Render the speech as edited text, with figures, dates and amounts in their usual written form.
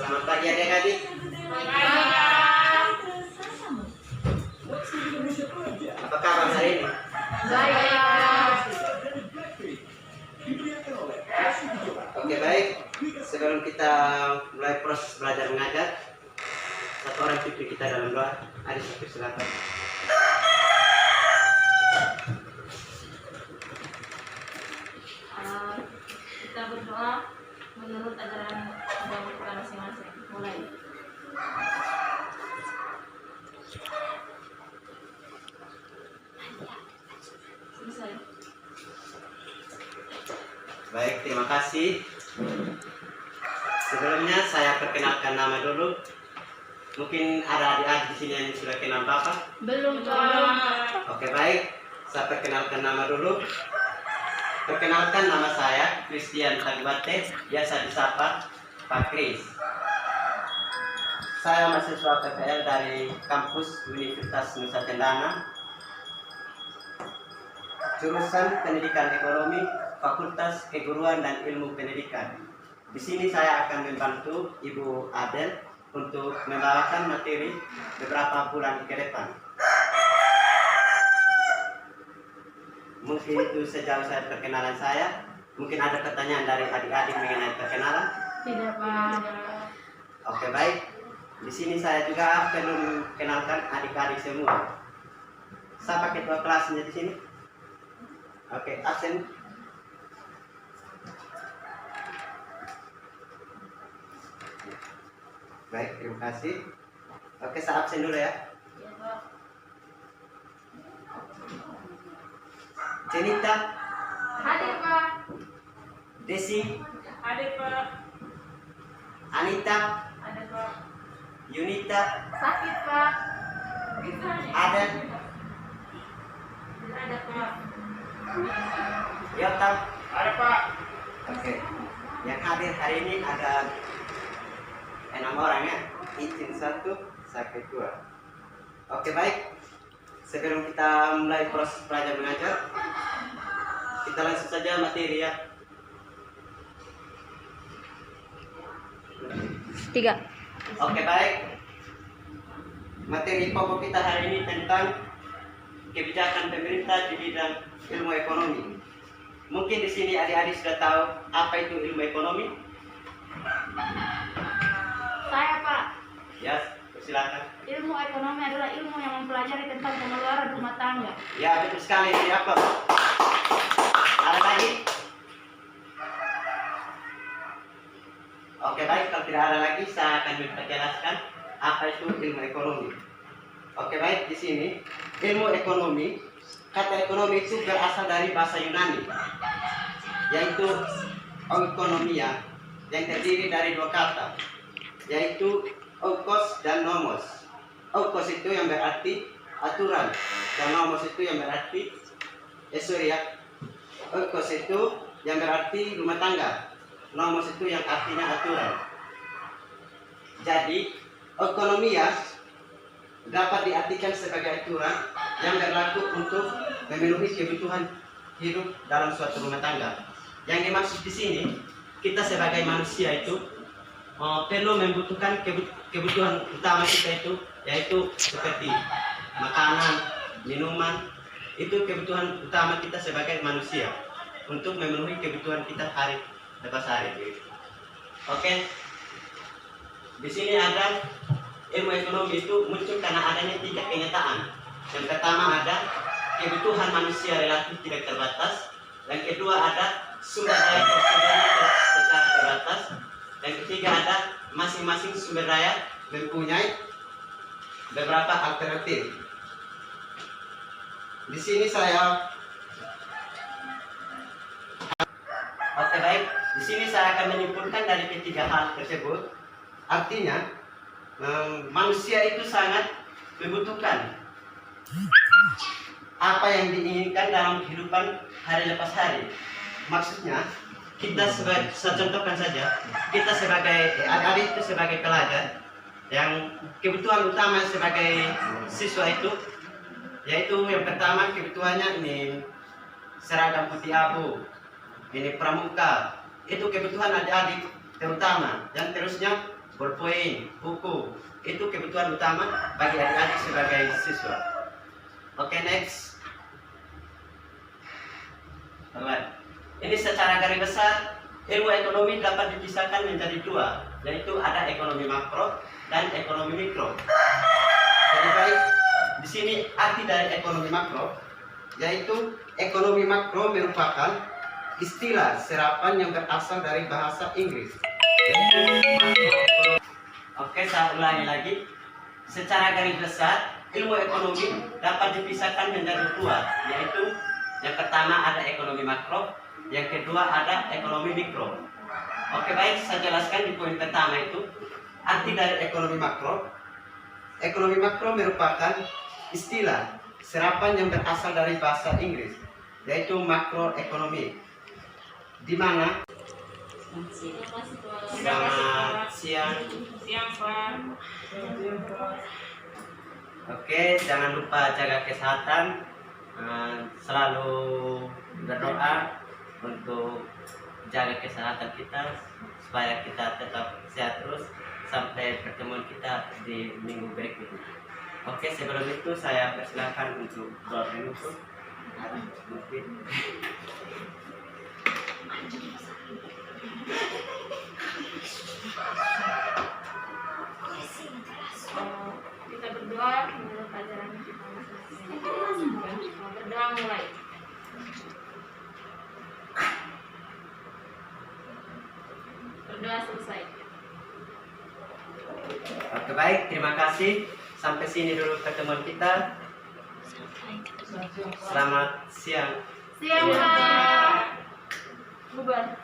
Selamat pagi adik-adik. Apa kabar hari ini? Oke, baik. Sebelum kita mulai proses belajar mengajar, satu orang pimpin kita dalam doa. Adik Syafir, silakan. Kita berdoa menurut ajaran agama kita masing-masing. Mulai. Selesai. Baik, terima kasih. Sebelumnya saya perkenalkan nama dulu. Mungkin ada adik-adik di sini yang sudah kenal Bapak? Belum, Pak. Oke, baik. Saya perkenalkan nama dulu. Perkenalkan, nama saya Christian Tagbate, biasa disapa Pak Kris. Saya mahasiswa PPL dari kampus Universitas Nusa Cendana, jurusan Pendidikan Ekonomi, Fakultas Keguruan dan Ilmu Pendidikan. Di sini saya akan membantu Ibu Adel untuk membawakan materi beberapa bulan ke depan. Mungkin itu sejauh saya perkenalan saya. Mungkin ada pertanyaan dari adik-adik mengenai perkenalan? Tidak, Pak. Oke, baik. Di sini saya juga perlu kenalkan adik-adik semua. Siapa ketua kelasnya di sini? Oke, absen. Baik, terima kasih. Oke, saya absen dulu ya. Ya, Pak. Cenita, Hadir, Pak. Desi, Hadir, Pak. Anita, Ada, Pak. Yunita, Sakit, Pak. Ada, Tidak ada, Pak. Yotam. Ada Pak. Oke, yang hadir hari ini ada 6 orang ya. Izin 1, sakit 2. Oke, baik. Sebelum kita mulai proses belajar mengajar, kita langsung saja materi ya. 3. Oke, baik. Materi pokok kita hari ini tentang kebijakan pemerintah di bidang ilmu ekonomi. Mungkin di sini adik-adik sudah tahu apa itu ilmu ekonomi? Saya, Pak. Ya, silakan. Ilmu ekonomi adalah ilmu yang mempelajari tentang pengeluaran rumah tangga. Ya, betul sekali. Siapa? Ada lagi? Oke, baik. Kalau tidak ada lagi, saya akan menjelaskan apa itu ilmu ekonomi. Oke, baik. Di sini ilmu ekonomi, kata ekonomi itu berasal dari bahasa Yunani, yaitu oikonomia, yang terdiri dari 2 kata, yaitu oikos dan nomos. Oikos itu yang berarti aturan, dan nomos itu yang berarti oikos itu yang berarti rumah tangga, nomos itu yang artinya aturan. Jadi oikonomia dapat diartikan sebagai aturan yang berlaku untuk memenuhi kebutuhan hidup dalam suatu rumah tangga. Yang dimaksud di sini, kita sebagai manusia itu perlu membutuhkan kebutuhan utama kita itu, yaitu seperti makanan, minuman. Itu kebutuhan utama kita sebagai manusia untuk memenuhi kebutuhan kita hari lepas hari. Oke. Di sini ada ilmu ekonomi itu muncul karena adanya 3 kenyataan. Yang pertama ada kebutuhan manusia relatif tidak terbatas. Yang kedua ada sumber daya secara terbatas. Yang ketiga ada masing-masing sumber daya mempunyai beberapa alternatif. Di sini saya Oke, baik. Di sini saya akan menyimpulkan dari ketiga hal tersebut. Artinya manusia itu sangat membutuhkan apa yang diinginkan dalam kehidupan hari lepas hari. Maksudnya, kita sebagai, saya contohkan saja, kita sebagai adik-adik itu sebagai pelajar, yang kebutuhan utama sebagai siswa itu, yaitu yang pertama kebutuhannya ini seragam putih abu, ini pramuka, itu kebutuhan adik-adik terutama. Yang terusnya bolpoin, buku. Itu kebutuhan utama bagi adik-adik sebagai siswa. Oke, next. Teman, ini secara garis besar ilmu ekonomi dapat dipisahkan menjadi dua, yaitu ada ekonomi makro dan ekonomi mikro. Jadi baik, di sini arti dari ekonomi makro, yaitu ekonomi makro merupakan istilah serapan yang berasal dari bahasa Inggris. Oke, saya ulangi lagi. Secara garis besar, ilmu ekonomi dapat dipisahkan menjadi dua, yaitu yang pertama ada ekonomi makro, yang kedua ada ekonomi mikro. Oke, baik, saya jelaskan di poin pertama itu arti dari ekonomi makro. Ekonomi makro merupakan istilah serapan yang berasal dari bahasa Inggris, yaitu makroekonomi, di mana selamat siang. Oke, jangan lupa jaga kesehatan, selalu berdoa untuk jaga kesehatan kita supaya kita tetap sehat terus sampai pertemuan kita di minggu berikutnya. Oke, sebelum itu saya persilakan untuk doa penutup. Mungkin. Kita berdoa menurut ajaran kita masing-masing. Berdoa mulai. Berdoa selesai. Oke, baik, terima kasih. Sampai sini dulu pertemuan kita. Selamat siang. Siang, Pak. Bubar.